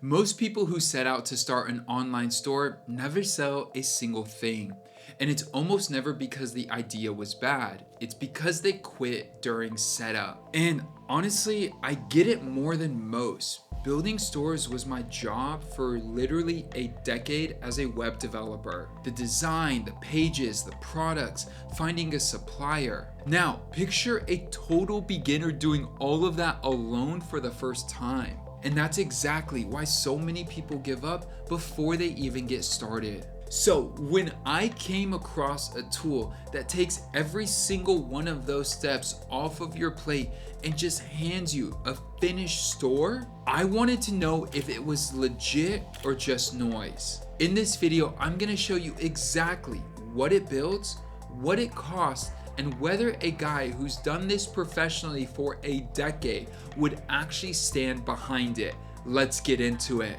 Most people who set out to start an online store never sell a single thing. And it's almost never because the idea was bad. It's because they quit during setup. And honestly, I get it more than most. Building stores was my job for literally a decade as a web developer. The design, the pages, the products, finding a supplier. Now, picture a total beginner doing all of that alone for the first time. And that's exactly why so many people give up before they even get started. So when I came across a tool that takes every single one of those steps off of your plate and just hands you a finished store, I wanted to know if it was legit or just noise. In this video, I'm gonna show you exactly what it builds, what it costs, and whether a guy who's done this professionally for a decade would actually stand behind it. Let's get into it.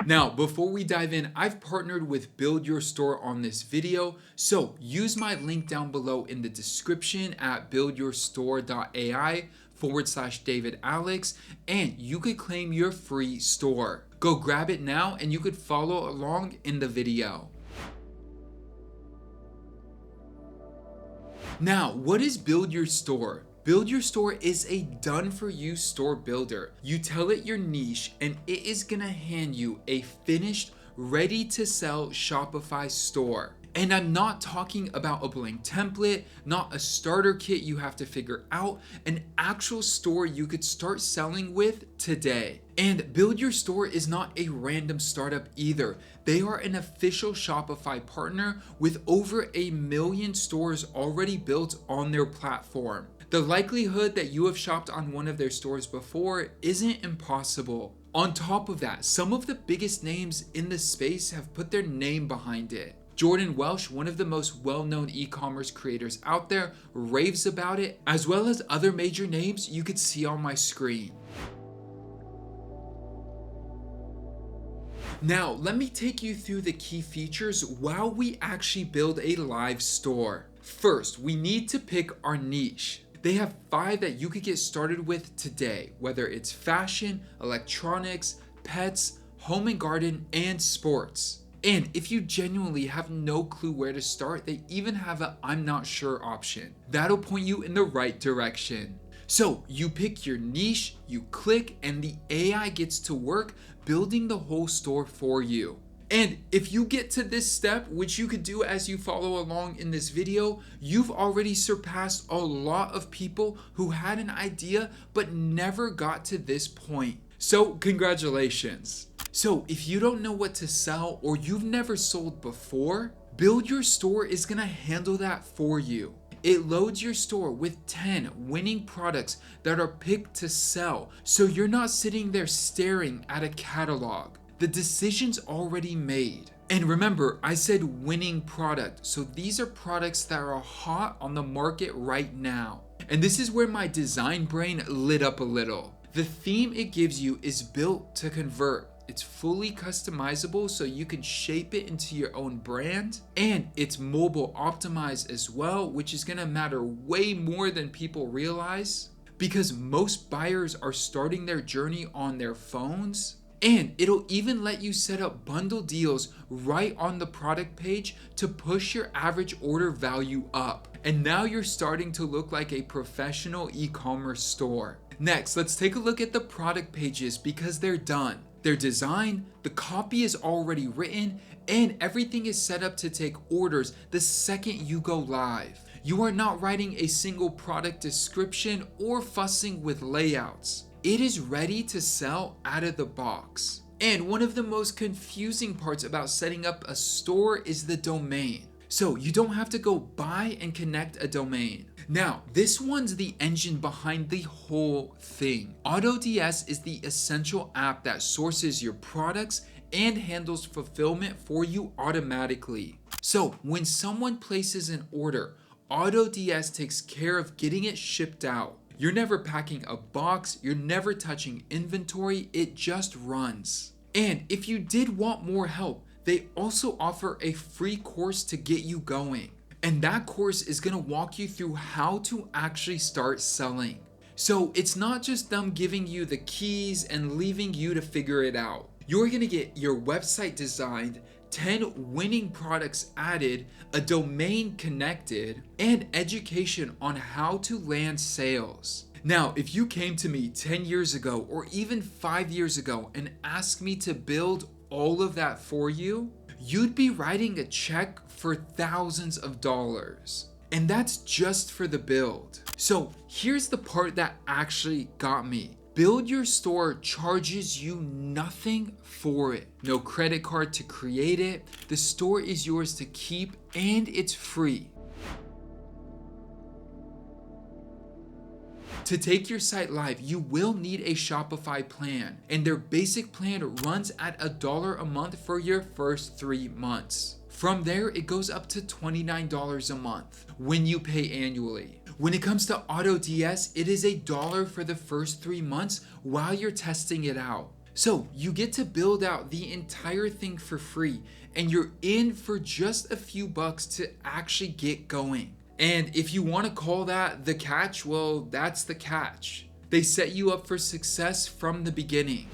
Now, before we dive in, I've partnered with Build Your Store on this video, so use my link down below in the description at buildyourstore.ai/David Alex, and you could claim your free store. Go grab it now and you could follow along in the video. Now, what is Build Your Store? Build Your Store is a done-for-you store builder. You tell it your niche and it is gonna hand you a finished, ready-to-sell Shopify store. And I'm not talking about a blank template, not a starter kit you have to figure out, an actual store you could start selling with today. And Build Your Store is not a random startup either. They are an official Shopify partner with over 1 million stores already built on their platform. The likelihood that you have shopped on one of their stores before isn't impossible. On top of that, some of the biggest names in the space have put their name behind it. Jordan Welsh, one of the most well-known e-commerce creators out there, raves about it, as well as other major names you could see on my screen. Now, let me take you through the key features while we actually build a live store. First, we need to pick our niche. They have 5 that you could get started with today, whether it's fashion, electronics, pets, home and garden, and sports. And if you genuinely have no clue where to start, they even have a I'm not sure option. That'll point you in the right direction. So you pick your niche, you click, and the AI gets to work building the whole store for you. And if you get to this step, which you could do as you follow along in this video, you've already surpassed a lot of people who had an idea but never got to this point. So congratulations. So if you don't know what to sell or you've never sold before, Build Your Store is gonna handle that for you. It loads your store with 10 winning products that are picked to sell, so you're not sitting there staring at a catalog. The decision's already made. And remember, I said winning product, so these are products that are hot on the market right now. And this is where my design brain lit up a little. The theme it gives you is built to convert. It's fully customizable so you can shape it into your own brand, and it's mobile optimized as well, which is gonna matter way more than people realize because most buyers are starting their journey on their phones. And it'll even let you set up bundle deals right on the product page to push your average order value up. And now you're starting to look like a professional e-commerce store. Next, let's take a look at the product pages because they're done. They're designed, the copy is already written, and everything is set up to take orders the second you go live. You are not writing a single product description or fussing with layouts. It is ready to sell out of the box. And one of the most confusing parts about setting up a store is the domain. So you don't have to go buy and connect a domain. Now, this one's the engine behind the whole thing. AutoDS is the essential app that sources your products and handles fulfillment for you automatically. So when someone places an order, AutoDS takes care of getting it shipped out. You're never packing a box, you're never touching inventory, it just runs. And if you did want more help, they also offer a free course to get you going. And that course is gonna walk you through how to actually start selling. So it's not just them giving you the keys and leaving you to figure it out. You're gonna get your website designed, 10 winning products added, a domain connected, and education on how to land sales. Now, if you came to me 10 years ago or even 5 years ago and asked me to build all of that for you, you'd be writing a check for thousands of dollars. And that's just for the build. So here's the part that actually got me. Build Your Store charges you nothing for it. No credit card to create it. The store is yours to keep and it's free. To take your site live, you will need a Shopify plan, and their basic plan runs at $1 a month for your first 3 months. From there, it goes up to $29 a month when you pay annually. When it comes to AutoDS, it is $1 for the first 3 months while you're testing it out. So you get to build out the entire thing for free, and you're in for just a few bucks to actually get going. And if you want to call that the catch, well, that's the catch. They set you up for success from the beginning.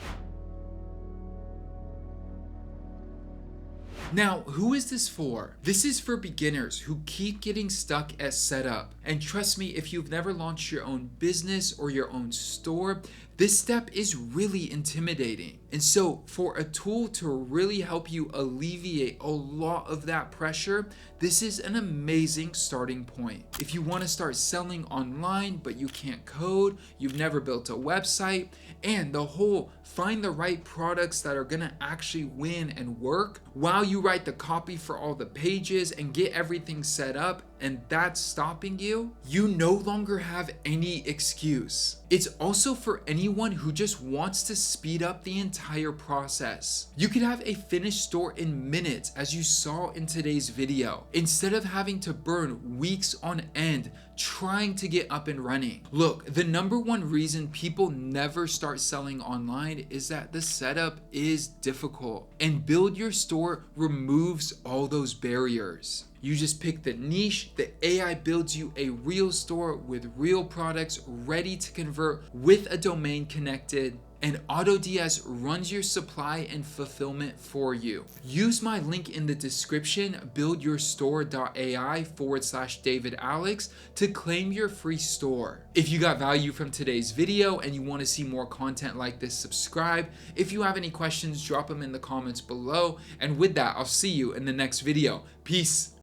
Now, who is this for? This is for beginners who keep getting stuck at setup. And trust me, if you've never launched your own business or your own store, this step is really intimidating. And so for a tool to really help you alleviate a lot of that pressure, this is an amazing starting point. If you want to start selling online, but you can't code, you've never built a website, and the whole find the right products that are gonna actually win and work while you write the copy for all the pages and get everything set up, and that's stopping you, you no longer have any excuse. It's also for anyone who just wants to speed up the entire process. You could have a finished store in minutes, as you saw in today's video, instead of having to burn weeks on end trying to get up and running. Look, the number one reason people never start selling online is that the setup is difficult, and Build Your Store removes all those barriers. You just pick the niche, the AI builds you a real store with real products ready to convert with a domain connected, and AutoDS runs your supply and fulfillment for you. Use my link in the description, buildyourstore.ai/David Alex, to claim your free store. If you got value from today's video and you want to see more content like this, subscribe. If you have any questions, drop them in the comments below. And with that, I'll see you in the next video. Peace.